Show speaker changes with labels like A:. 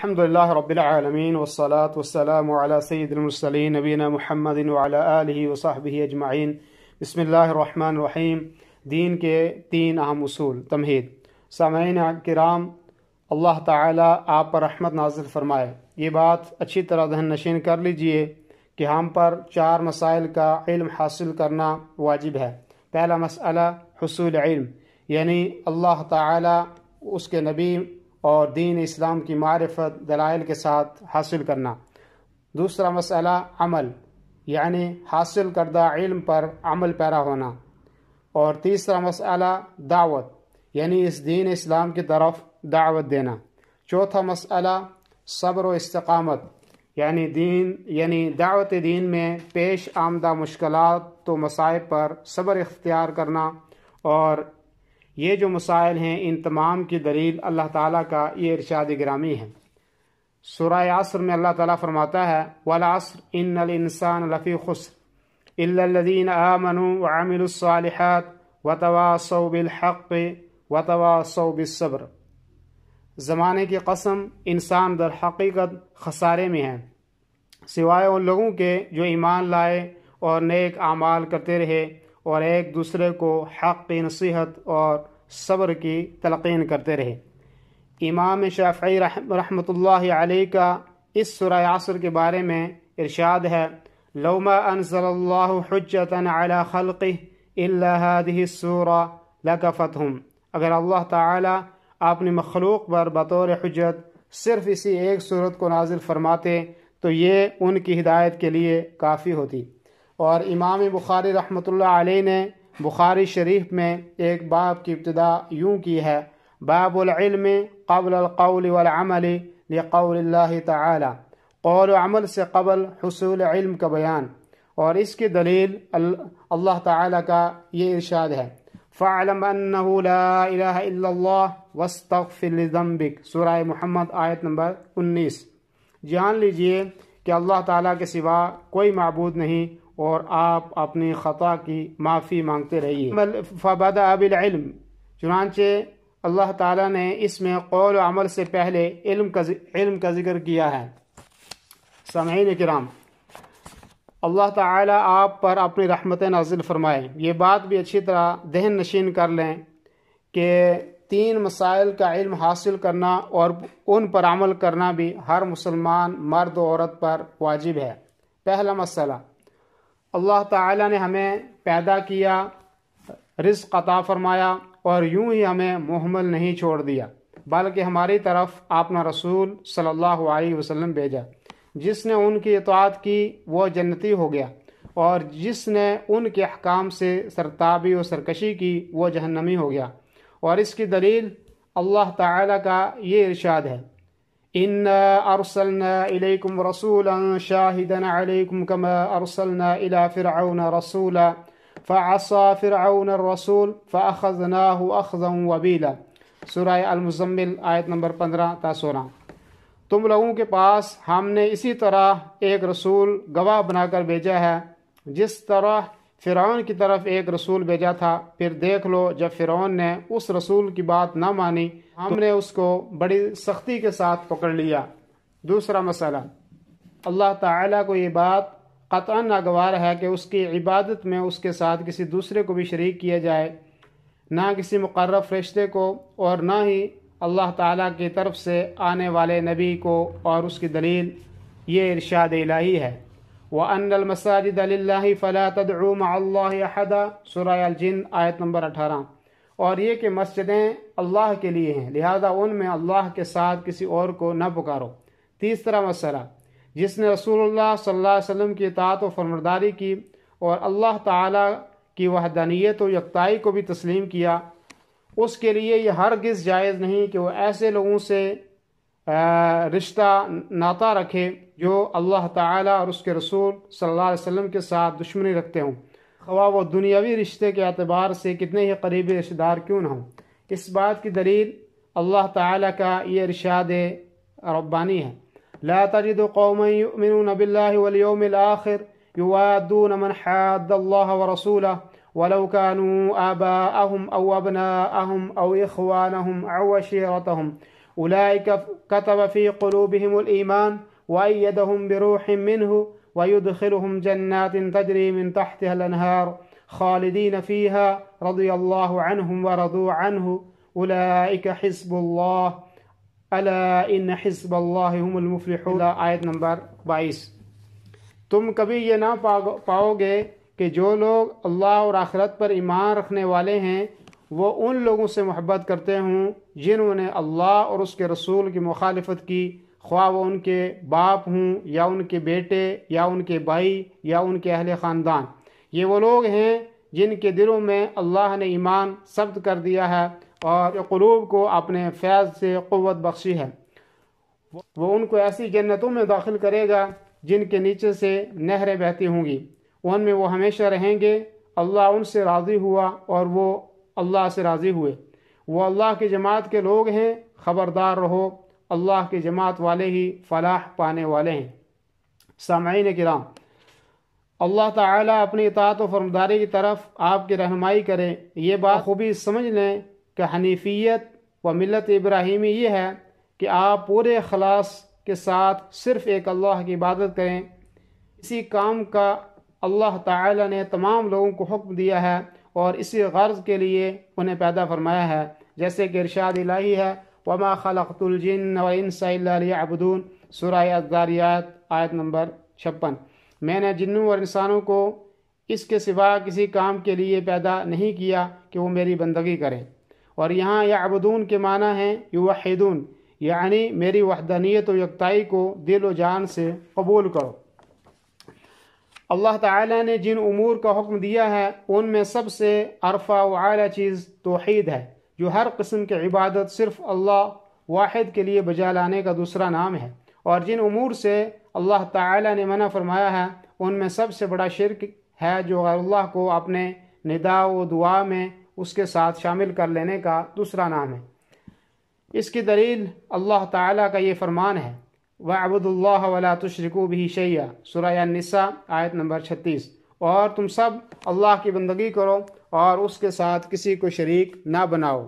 A: الحمدللہ رب العالمین والصلاة والسلام علی سید المرسلین نبینا محمد وعلی آلہ وصحبہ اجمعین۔ بسم اللہ الرحمن الرحیم۔ دین کے تین اہم اصول۔ تمہید۔ سامعین کرام، اللہ تعالیٰ آپ پر رحمت نازل فرمائے۔ یہ بات اچھی طرح ذہن نشین کر لیجئے کہ ہم پر 4 مسائل کا علم حاصل کرنا واجب ہے۔ پہلا مسئلہ حصول علم، یعنی اللہ تعالیٰ، اس کے نبی اور دین اسلام کی معرفت دلائل کے ساتھ حاصل کرنا۔ دوسرا مسئلہ عمل، یعنی حاصل کردہ علم پر عمل پیرا ہونا۔ اور تیسرا مسئلہ دعوت، یعنی اس دین اسلام کی طرف دعوت دینا۔ چوتھا مسئلہ صبر و استقامت، یعنی دعوت دین میں پیش آمدہ مشکلات و مصائب پر صبر اختیار کرنا۔ اور یہ جو مسائل ہیں، ان تمام کی دلیل اللہ تعالیٰ کا یہ ارشاد گرامی ہے۔ سورہ عصر میں اللہ تعالیٰ فرماتا ہے وَالْعَصْرِ إِنَّ الْإِنسَانَ لَفِي خُسْرٍ إِلَّا الَّذِينَ آمَنُوا وَعَمِلُوا الصَّالِحَاتِ وَتَوَاصَوْا بِالْحَقِّ وَتَوَاصَوْا بِالصَّبْرِ۔ زمانے کی قسم، انسان در حقیقت خسارے میں ہے، سوائے ان لوگوں کے جو ایمان لائے اور نیک اعمال کرتے رہے اور ایک دوسرے کو حق کی نصیحت اور صبر کی تلقین کرتے رہے۔ امام شافعی رحمۃ اللہ علیہ کا اس سورہ عصر کے بارے میں ارشاد ہے لو ما انزل اللہ حجۃ علی خلقہ الا هذه السورۃ لکفتہم۔ اگر اللہ تعالی اپنی مخلوق پر بطور حجت صرف اسی ایک صورت کو نازل فرماتے تو یہ ان کی ہدایت کے لیے کافی ہوتی۔ اور امام بخاری رحمۃ اللہ علیہ نے بخاری شریف میں ایک باب کی ابتدا یوں کی ہے باب العلم قبل القول والعمل لقول اللہ تعالی، قول و عمل سے قبل حصول علم کا بیان۔ اور اس کی دلیل اللہ تعالی کا یہ ارشاد ہے فَاعْلَمْ أَنَّهُ لَا إِلَهَ إِلَّا اللَّهُ وَاسْتَغْفِرْ لِذَنبِكَ، سورہ محمد آیت نمبر 19۔ جان لیجئے کہ اللہ تعالیٰ کے سوا کوئی معبود نہیں اور آپ اپنی خطا کی معافی مانگتے رہیے۔ فَبَدَأَ بِالْعِلْمِ، چنانچہ اللہ تعالیٰ نے اس میں قول و عمل سے پہلے علم کا ذکر کیا ہے۔ سامعین کرام، اللہ تعالیٰ آپ پر اپنی رحمت نازل فرمائے۔ یہ بات بھی اچھی طرح ذہن نشین کر لیں کہ 3 مسائل کا علم حاصل کرنا اور ان پر عمل کرنا بھی ہر مسلمان مرد و عورت پر واجب ہے۔ پہلا مسئلہ، اللہ تعالیٰ نے ہمیں پیدا کیا، رزق عطا فرمایا اور یوں ہی ہمیں مہمل نہیں چھوڑ دیا، بلکہ ہماری طرف اپنا رسول صلی اللہ علیہ وسلم بھیجا۔ جس نے ان کی اطاعت کی وہ جنتی ہو گیا، اور جس نے ان کے احکام سے سرتابی و سرکشی کی وہ جہنمی ہو گیا۔ اور اس کی دلیل اللہ تعالیٰ کا یہ ارشاد ہے إِنَّا أَرْسَلْنَا إِلَيْكُمْ رَسُولًا شَاهِدًا عَلَيْكُمْ كَمَا أَرْسَلْنَا إِلَى فِرْعَوْنَ رَسُولًا فَعَصَى فِرْعَوْنَ الرَّسُولَ فَأَخَذْنَاهُ أَخْذًا وَبِيلًا، سورہ المزمل آیت نمبر 15 تا 16۔ تم لوگوں کے پاس ہم نے اسی طرح ایک رسول گواہ بنا کر بھیجا ہے جس طرح فرعون کی طرف ایک رسول بھیجا تھا۔ پھر دیکھ لو جب فرعون نے اس رسول کی بات نہ مانی ہم نے اس کو بڑی سختی کے ساتھ پکڑ لیا۔ دوسرا مسئلہ، اللہ تعالیٰ کو یہ بات قطعا ناگوار ہے کہ اس کی عبادت میں اس کے ساتھ کسی دوسرے کو بھی شریک کیا جائے، نہ کسی مقرب فرشتے کو اور نہ ہی اللہ تعالیٰ کی طرف سے آنے والے نبی کو۔ اور اس کی دلیل یہ ارشاد الہی ہے وَأَنَّ الْمَسَاجِدَ لِلَّهِ فَلَا تَدْعُوا مَعَ اللَّهِ أَحَدًا، سورہ الجن آیت نمبر 18۔ اور یہ کہ مسجدیں اللہ کے لیے ہیں، لہذا ان میں اللہ کے ساتھ کسی اور کو نہ پکارو۔ تیسرا مسئلہ، جس نے رسول اللہ صلی اللہ علیہ وسلم کی اطاعت و فرمانبرداری کی اور اللہ تعالیٰ کی وحدانیت و یکتائی کو بھی تسلیم کیا، اس کے لیے یہ ہرگز جائز نہیں کہ وہ ایسے لوگوں سے رشتہ ناطہ رکھے جو اللہ تعالیٰ اور اس کے رسول صلی اللہ علیہ وسلم کے ساتھ دشمنی رکھتے ہوں، خواہ وہ دنیاوی رشتے کے اعتبار سے کتنے ہی قریبی رشتہ دار کیوں نہ ہوں۔ اس بات کی دلیل اللہ تعالیٰ کا یہ ارشاد ربانی ہے لا تجد قوما يؤمنون بالله واليوم الآخر يوادون من حاد الله ورسوله ولو كانوا آباءهم أو أبناءهم أو إخوانهم أو عشيرتهم اولئک کتب فی قلوبہم الایمان وأیدہم بروح منہ ویدخلہم جنات تجری من تحتها الانہار خالدین فیہا رضی اللہ عنہم ورضوا عنہ اولئک حزب اللہ الا ان حزب اللہ هم المفلحون۔ آیت نمبر 22۔ تم کبھی یہ نہ پاؤ گے کہ جو لوگ اللہ اور آخرت پر ایمان رکھنے والے ہیں وہ ان لوگوں سے محبت کرتے ہوں جنہوں نے اللہ اور اس کے رسول کی مخالفت کی، خواہ وہ ان کے باپ ہوں یا ان کے بیٹے یا ان کے بھائی یا ان کے اہل خاندان۔ یہ وہ لوگ ہیں جن کے دلوں میں اللہ نے ایمان ثبت کر دیا ہے اور قلوب کو اپنے فیض سے قوت بخشی ہے۔ وہ ان کو ایسی جنتوں میں داخل کرے گا جن کے نیچے سے نہریں بہتی ہوں گی، ان میں وہ ہمیشہ رہیں گے۔ اللہ ان سے راضی ہوا اور وہ اللہ سے راضی ہوئے۔ وہ اللہ کی جماعت کے لوگ ہیں، خبردار رہو، اللہ کی جماعت والے ہی فلاح پانے والے ہیں۔ سامعین کرام، اللہ تعالیٰ اپنی اطاعت و فرمانبرداری کی طرف آپ کی رہنمائی کرے، یہ بات خوبی سمجھ لیں کہ حنیفیت و ملت ابراہیمی یہ ہے کہ آپ پورے اخلاص کے ساتھ صرف ایک اللہ کی عبادت کریں۔ اسی کام کا اللہ تعالیٰ نے تمام لوگوں کو حکم دیا ہے اور اسی غرض کے لیے انہیں پیدا فرمایا ہے، جیسے کہ ارشاد الہی ہے وَمَا خَلَقْتُ الْجِنَّ وَالْإِنسَ إِلَّا لِيَعْبُدُونَ، سورہ الذاریات آیت نمبر 56۔ میں نے جنوں اور انسانوں کو اس کے سوا کسی کام کے لیے پیدا نہیں کیا کہ وہ میری بندگی کریں۔ اور یہاں یعبدون کے معنی ہیں یوحدون، یعنی میری وحدانیت و یکتائی کو دل و جان سے قبول کرو۔ اللہ تعالیٰ نے جن امور کا حکم دیا ہے ان میں سب سے عرفہ و اعلیٰ چیز توحید ہے، جو ہر قسم کی عبادت صرف اللہ واحد کے لیے بجا لانے کا دوسرا نام ہے، اور جن امور سے اللہ تعالیٰ نے منع فرمایا ہے ان میں سب سے بڑا شرک ہے جو غیر اللہ کو اپنے ندا و دعا میں اس کے ساتھ شامل کر لینے کا دوسرا نام ہے۔ اس کی دلیل اللہ تعالیٰ کا یہ فرمان ہے وَاعْبُدُوا اللَّهَ وَلَا تُشْرِكُوا بِهِ شَيْئًا، سورہ النساء آیت نمبر 36۔ اور تم سب اللہ کی بندگی کرو اور اس کے ساتھ کسی کو شریک نہ بناؤ۔